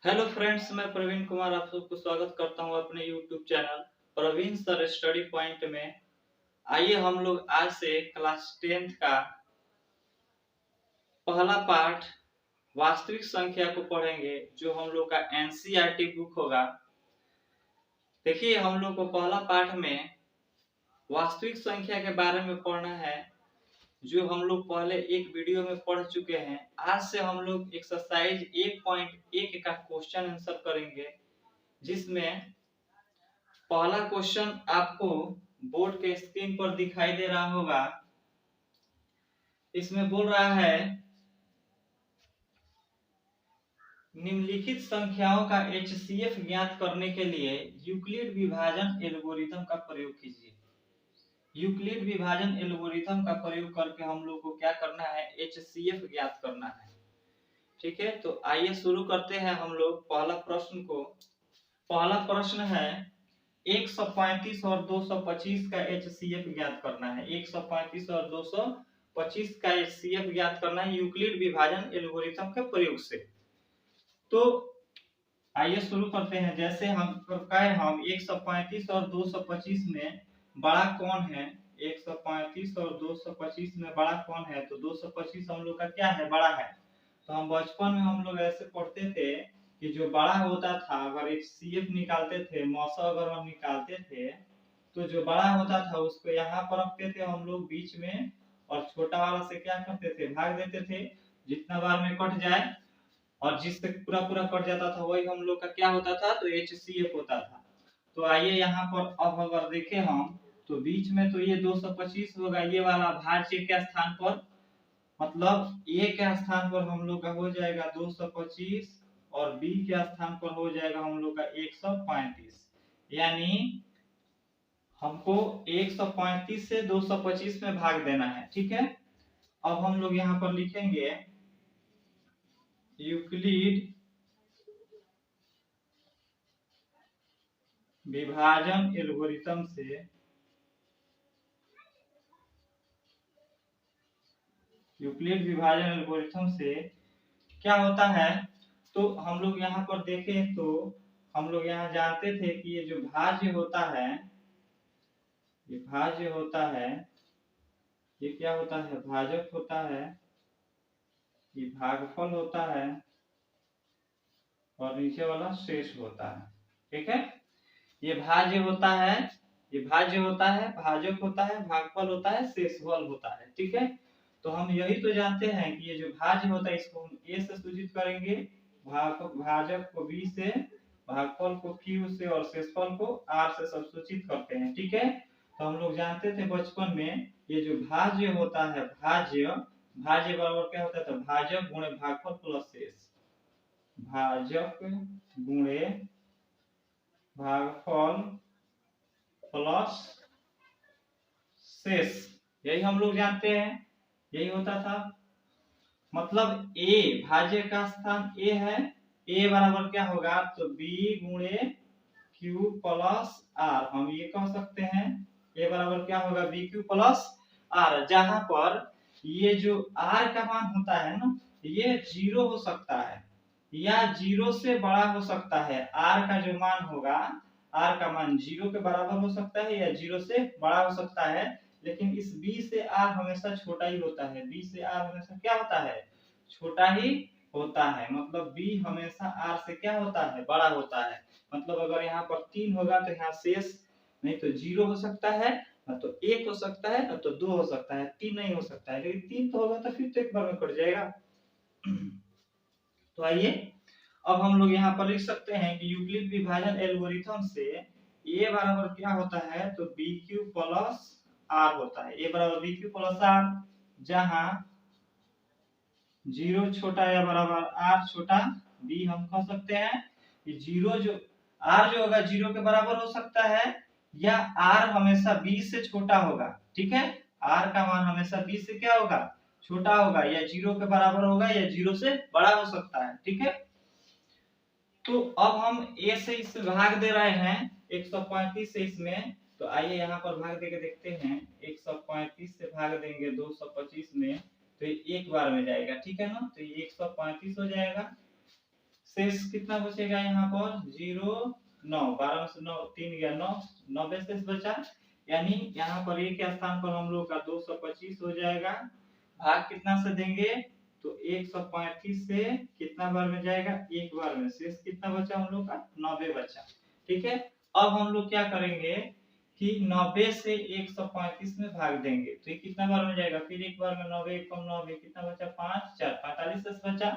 Hello friends, मैं प्रवीण कुमार आप सबको स्वागत करता हूं अपने YouTube channel Praveen sir study point में। आइए हम लोग आज से क्लास 10th का पहला पाठ वास्तविक संख्या को पढ़ेंगे, जो हम लोग का एनसीईआरटी बुक होगा। देखिए, हम लोग को पहला पाठ में वास्तविक संख्या के बारे में पढ़ना है, जो हम लोग पहले एक वीडियो में पढ़ चुके हैं। आज से हम लोग एक्सरसाइज 1.1 का क्वेश्चन आंसर करेंगे, जिसमें पहला क्वेश्चन आपको बोर्ड के स्क्रीन पर दिखाई दे रहा होगा। इसमें बोल रहा है, निम्नलिखित संख्याओं का एचसीएफ ज्ञात करने के लिए यूक्लिड विभाजन एल्गोरिथम का प्रयोग कीजिए। यूक्लिड विभाजन एल्गोरिथम का प्रयोग करके हम लोग को क्या करना है, एचसीएफ ज्ञात करना है। ठीक है, तो आइए शुरू करते हैं हम लोग पहला प्रश्न को। पहला प्रश्न है, 135 और 225 का एचसीएफ ज्ञात करना है। 135 और 225 का एचसीएफ ज्ञात करना है यूक्लिड विभाजन एल्गोरिथम के प्रयोग से। तो आइए शुरू करते हैं। जैसे हम 135 और 225 में बड़ा कौन है, 135 और 225 में बड़ा कौन है, तो 225 हम लोग का क्या है, बड़ा है। तो हम बचपन में हम लोग ऐसे पढ़ते थे कि जो बड़ा होता था, अगर एचसीएफ निकालते थे, मौसा अगर हम निकालते थे, तो जो बड़ा होता था उसको यहाँ पर रखते थे हम लोग बीच में, और छोटा वाला से क्या करते थे, भाग देते थे। जितना बार में कट जाए और जिससे पूरा पूरा कट जाता था वही हम लोग का क्या होता था, तो एचसीएफ होता था। तो आइए यहाँ पर अब अगर देखें हम, तो बीच में तो ये 225 होगा, ये वाला भाज्य के स्थान पर, मतलब ए के स्थान पर हम लोग का हो जाएगा 225 और बी के स्थान पर हो जाएगा हम लोग का 135। यानी हमको 135 से 225 में भाग देना है। ठीक है, अब हम लोग यहाँ पर लिखेंगे यूक्लिड विभाजन एल्गोरिथम से यूक्लिड विभाजन एल्गोरिथम से क्या होता है। तो हम लोग यहाँ पर देखें तो हम लोग यहाँ जानते थे कि ये जो भाज्य होता है, ये भाज्य होता है, ये क्या होता है, भाजक होता है, ये भागफल होता है, और नीचे वाला शेष होता है। ठीक है, ये भाज्य होता है, ये भाज्य होता है, भाजक होता है, भागफल होता है, शेषफल होता है। ठीक है, तो हम यही तो जानते हैं कि ये जो भाज्य होता है इसको हम ए से सूचित करेंगे, भाजक को बी से, भागफल को क्यू से, और शेषफल को आर से सब सूचित करते हैं। ठीक है, तो हम लोग जानते थे बचपन में, ये जो भाज्य होता है, भाज्य भाज्य बराबर क्या होता है, तो भाजक गुणे भागफल प्लस शेष। भाजक गुणे भागफल प्लस शेष, यही हम लोग जानते हैं, यही होता था। मतलब ए, भाज्य का स्थान ए है, ए बराबर क्या होगा, तो बी गुणे क्यू प्लस आर, हम ये कह सकते हैं। ए बराबर क्या होगा, बी क्यू प्लस आर, जहां पर ये जो आर का मान होता है ना, ये 0 हो सकता है या 0 से बड़ा हो सकता है। आर का जो मान होगा, आर का मान 0 के बराबर हो सकता है या 0 से बड़ा हो सकता है, लेकिन इस बी से आर हमेशा छोटा ही होता है। बी से आर हमेशा क्या होता है, छोटा ही होता है। मतलब बी हमेशा आर से क्या होता है, बड़ा होता है। मतलब अगर यहाँ पर 3 होगा तो यहाँ शेष नहीं तो 0 हो सकता है, न तो 1 हो सकता है, न तो 2 हो सकता है, 3 नहीं हो सकता है। लेकिन 3 तो होगा तो फिर तो एक बार में कट जाएगा। तो आइए अब हम लोग यहाँ पर लिख सकते हैं कि यूक्लिड विभाजन एल्गोरिथम से ए बराबर क्या होता है, तो बी क्यू प्लस आर होता है। ए बराबर बी क्यू प्लस आर, जहां 0 छोटा या बराबर आर छोटा बी, हम कह सकते हैं कि 0 जो आर जो होगा 0 के बराबर हो सकता है, या आर हमेशा बी से छोटा होगा। ठीक है, आर का मान हमेशा बी से क्या होगा, छोटा होगा, या 0 के बराबर होगा, या 0 से बड़ा हो सकता है। ठीक है, तो अब हम ए से इस भाग दे रहे हैं 135 से इसमें। तो आइए यहाँ पर भाग देके देखते हैं। 135 से भाग देंगे 225 में, तो ये एक बार में जाएगा। ठीक है ना, तो ये 135 हो जाएगा। शेष कितना बचेगा यहाँ पर 0 9, 12 में से 9 3 गया 9, 90 शेष बचा। यानी यहाँ पर एक स्थान पर हम लोग का 225 हो जाएगा। भाग कितना से देंगे तो 135 से कितना बार में जाएगा, एक बार में। शेष कितना बचा हम लोग का 90 बचा। ठीक है, अब हम लोग क्या करेंगे कि 90 से 135 में भाग देंगे तो ये कितना बार में जाएगा, फिर एक बार में 90 कम 90 कितना बचा 5 4 45 शेष बचा।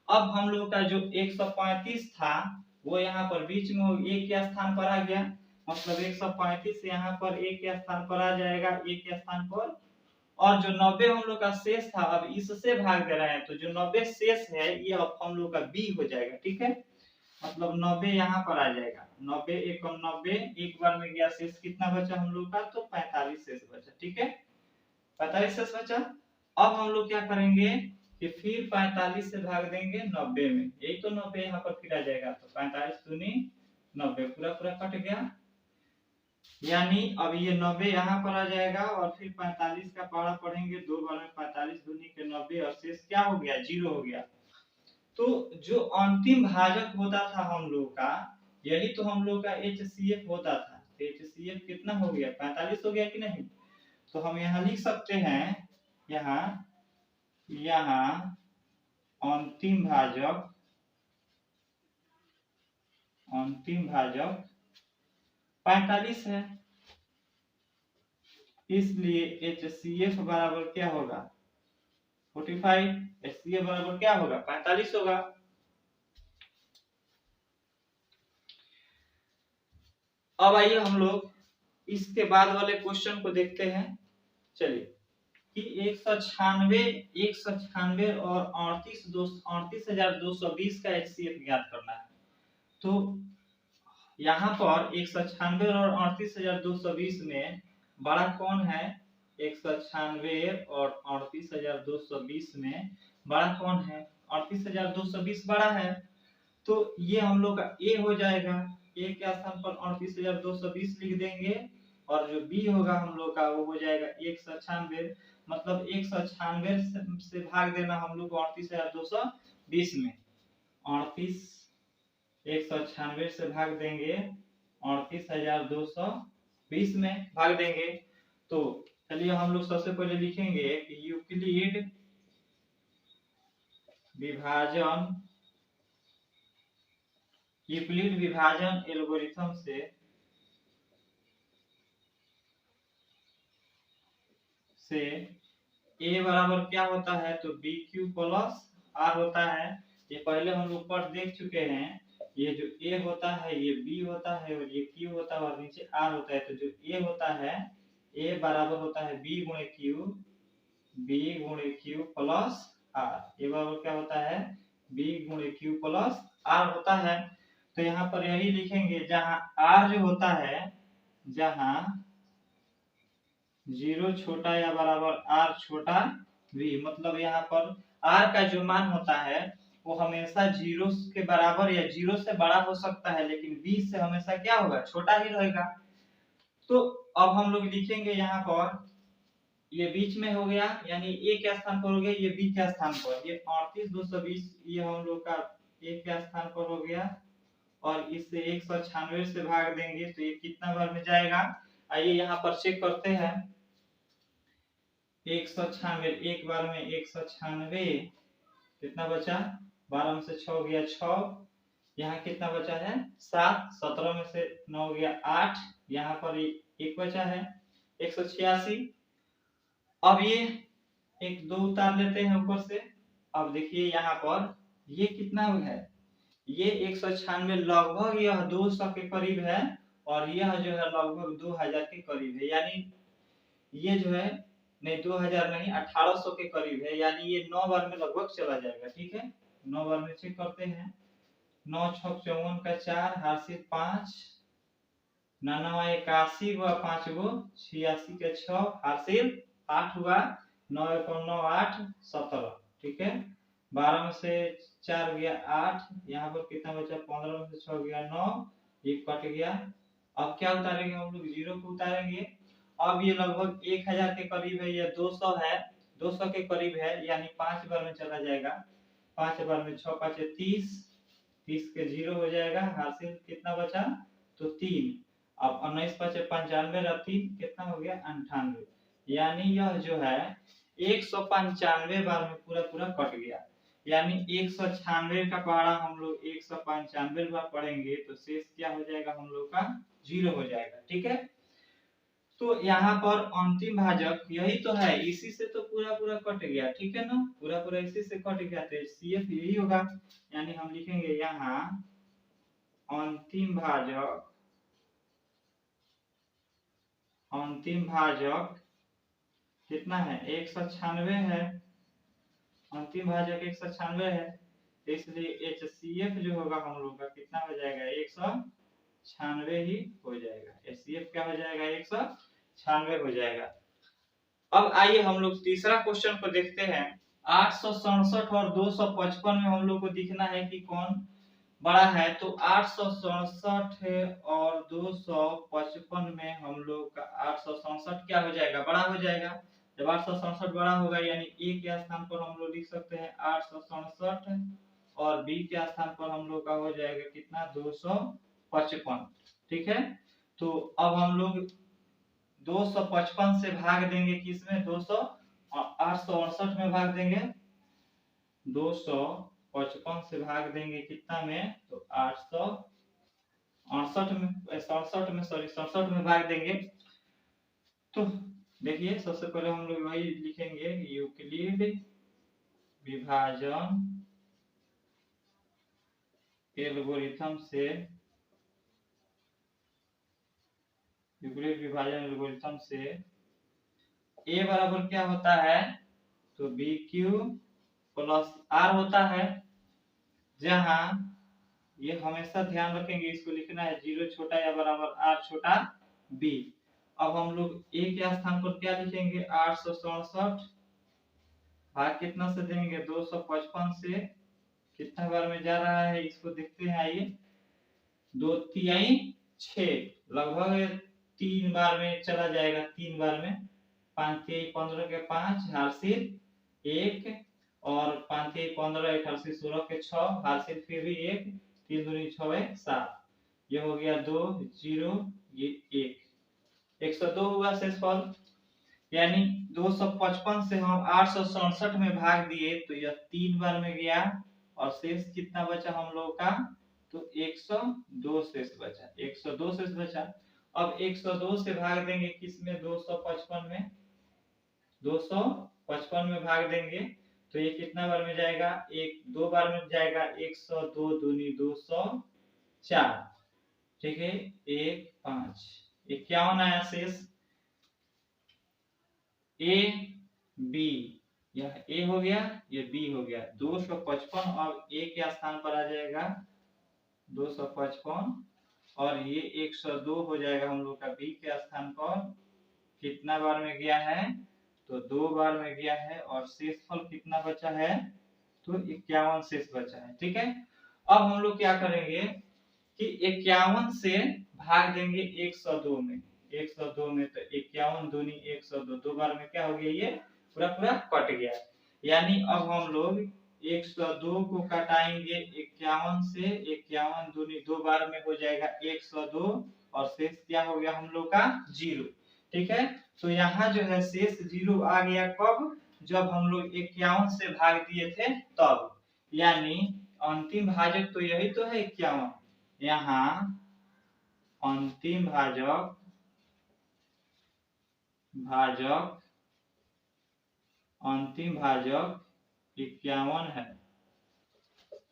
अब हम लोग का जो 135 था वो यहाँ पर बीच में एक के स्थान पर आ गया, मतलब 135 यहाँ पर एक के स्थान पर आ जाएगा, एक के स्थान पर। और जो 90 हम लोग का शेष था अब इससे भाग दे रहे हैं तो जो 90 शेष है ये अब हम लोग का बी हो जाएगा। ठीक है, मतलब 90 यहाँ पर आ जाएगा, 90 एकम 90 एक बार में गया, शेष कितना बचा हम लोग का तो 45 शेष बचा। ठीक है, 45 शेष बचा। अब हम लोग क्या करेंगे कि फिर 45 से भाग देंगे 90 में, यही तो 90 यहाँ पर फिर आ जाएगा तो 45 दूनी 90 पूरा पूरा कट गया। यानी अब ये 90 यहाँ पर आ जाएगा और फिर 45 का पहाड़ा पढ़ेंगे, दो बार में 45 दूनी के 90 और शेष क्या हो गया 0 हो गया। तो जो अंतिम भाजक होता था हम लोग का, यही तो हम लोग का HCF होता था। तो HCF कितना हो गया 45 हो गया कि नहीं। तो हम यहाँ लिख सकते हैं, यहाँ अंतिम भाजक 45 है, इसलिए HCF बराबर क्या होगा 45, HCF बराबर क्या होगा 45 होगा। अब आइए हम लोग इसके बाद वाले क्वेश्चन को देखते हैं। चलिए कि 196 और 38,220 का HCF ज्ञात करना है। तो यहाँ पर 196 और 38,220 में बड़ा कौन है, 196 और 38,220 में बड़ा कौन है, 38,220 बड़ा है। तो ये हम लोग का ए हो जाएगा, ए के स्थान पर 38,220 लिख देंगे और जो बी होगा हम लोग का वो हो जाएगा 196, मतलब 196 से भाग देना हम लोग को 38,220 में, 196 से भाग देंगे 38,220 में भाग देंगे। तो चलिए हम लोग सबसे पहले लिखेंगे कि यूक्लिड विभाजन एल्गोरिथम से ए बराबर क्या होता है तो बी क्यू प्लस आर होता है। ये पहले हम लोग पर देख चुके हैं, ये जो ए होता है ये बी होता है और ये क्यू होता है और नीचे आर होता है। तो जो ए होता है ए बराबर होता है बी गुणे क्यू प्लस आर। ए बराबर क्या होता है बी गुणे क्यू प्लस आर होता है। तो यहाँ पर यही लिखेंगे जहां आर जो होता है, जहां 0 छोटा या बराबर आर छोटा v, मतलब यहाँ पर r का जो मान होता है वो हमेशा 0 के बराबर या 0 से बड़ा हो सकता है, लेकिन v से हमेशा क्या होगा छोटा ही रहेगा। तो अब हम लोग लिखेंगे यहाँ पर ये बीच में हो गया, यानी a के स्थान पर हो गया, ये b के स्थान पर, ये 38,220 ये हम लोग का a के स्थान पर हो गया और इससे 196 से भाग देंगे तो ये कितना बार में जाएगा। आइए यहाँ पर चेक करते हैं, 196 एक बार में 196 कितना बचा, 12 में से 6 गया 6, यहाँ कितना बचा है 7, 17 में से 9 गया 8, यहाँ पर एक बचा है 186। अब ये एक दो उतार लेते हैं ऊपर से। अब देखिए यहाँ पर ये कितना है, ये 196 लगभग यह 200 के करीब है और यह जो है लगभग 2000 के करीब है, यानी ये जो है नहीं 2000 नहीं 1800 के करीब है, यानी ये 9 बार में लगभग चला जाएगा। ठीक है, 9 बार में चेक करते हैं, 9 छक 54 का 4 हासिल 5, 9 81 हुआ 5 गो 86 के 6 हासिल 8 हुआ, 9 9 8 17। ठीक है, 12 में से 4 गया 8, यहाँ पर कितना बचा 15 में से 6 गया 9, ये कट गया। अब क्या उतारेंगे हम लोग 0 को उतारेंगे। अब ये लगभग 1000 के करीब है, ये 200 है, 200 के करीब है, यानी 5 बार में चला जाएगा। 5 बार में 6 5 30, 30 के 0 हो जाएगा, हासिल कितना बचा तो 3। अब 19 पचे 95 और 3 कितना हो गया 98। यानी यह जो है 195 बार में पूरा पूरा कट गया। यानी 196 का पहाड़ा हम लोग 195 बार पढ़ेंगे तो शेष क्या हो जाएगा हम लोग का 0 हो जाएगा। ठीक है, तो यहाँ पर अंतिम भाजक यही तो है, इसी से तो पूरा पूरा कट गया। ठीक है ना, पूरा पूरा इसी से कट गया तो HCF यही होगा। यानी हम लिखेंगे यहाँ अंतिम भाजक, अंतिम भाजक कितना है 196 है, अंतिम भाजक 196 है, इसलिए HCF जो होगा हम लोग का कितना हो जाएगा 196 ही हो जाएगा। HCF क्या हो जाएगा 196 हो जाएगा। अब आइए हम लोग तीसरा क्वेश्चन को देखते हैं। 867 और 255 में हम लोग को दिखना है कि कौन बड़ा है। तो 867 और 255 में हम लोग का 867 क्या हो जाएगा बड़ा हो जाएगा। जब 867 बड़ा होगा यानी ए के स्थान पर हम लोग लिख सकते हैं 867 और बी के स्थान पर हम लोग का हो जाएगा कितना 255। ठीक है, तो अब हम लोग 255 से भाग देंगे किसमें 868 में भाग देंगे, 255 से भाग देंगे कितना में तो 868 में 67 में भाग देंगे। तो देखिए सबसे पहले हम लोग वही लिखेंगे यूक्लिड विभाजन एल्गोरिथम से, यूक्लिड विभाजन एल्गोरिथम से ए बराबर क्या होता है तो बी क्यू प्लस आर होता है। जहां ये हमेशा ध्यान रखेंगे इसको लिखना है 0 छोटा या बराबर आर छोटा बी। अब हम लोग ए के स्थान पर क्या लिखेंगे 867 भाग कितना से देंगे 255 से, कितना बार में जा रहा है इसको देखते हैं। आइए 2 तिहाई 6 लगभग 3 बार में चला जाएगा, 3 बार में 5 तिहाई 15 के 5 हासिल 1 और 5 तिहाई 15 8 हासिल 16 के 6 हासिल फिर भी 1 3 दूनी 6 है 7, ये हो गया 2 0 ये 1 102 हुआ शेषफल। यानी 255 से हम 867 में भाग दिए तो यह 3 बार में गया और शेष कितना बचा हम लोग का तो 102 शेष बचा, 102 शेष बचा। अब 102 से भाग देंगे किसमें 255 में, 255 में भाग देंगे तो ये कितना बार में जाएगा एक 2 बार में जाएगा 102 दूनी 204। ठीक है 1 5 51 आया शेष। ए बी, यह ए हो गया ये बी हो गया 255 और ए के स्थान पर आ जाएगा 255 और ये 102 हो जाएगा हम लोग का बी के स्थान पर। कितना बार में गया है तो 2 बार में गया है और शेषफल कितना बचा है तो 51 शेष बचा है। ठीक है, अब हम लोग क्या करेंगे कि 51 से भाग देंगे 102 में, 102 में तो 51 दूनी 102 2 बार में क्या हो गया ये पूरा पूरा कट गया। यानी अब हम लोग 102 को कटाएंगे 51 से, 51 दूनी 2 बार में हो जाएगा 102 और शेष क्या हो गया हम लोग का 0। ठीक है, तो यहाँ जो है शेष 0 आ गया कब जब हम लोग 51 से भाग दिए थे तब। यानी अंतिम भाजक तो यही तो है 51, यहाँ अंतिम भाजक अंतिम भाजक 51 है,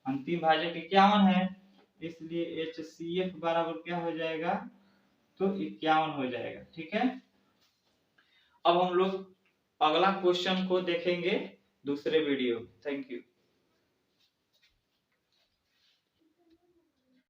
अंतिम भाजक 51 है, इसलिए HCF बराबर क्या हो जाएगा तो 51 हो जाएगा। ठीक है, अब हम लोग अगला क्वेश्चन को देखेंगे दूसरे वीडियो। Thank you.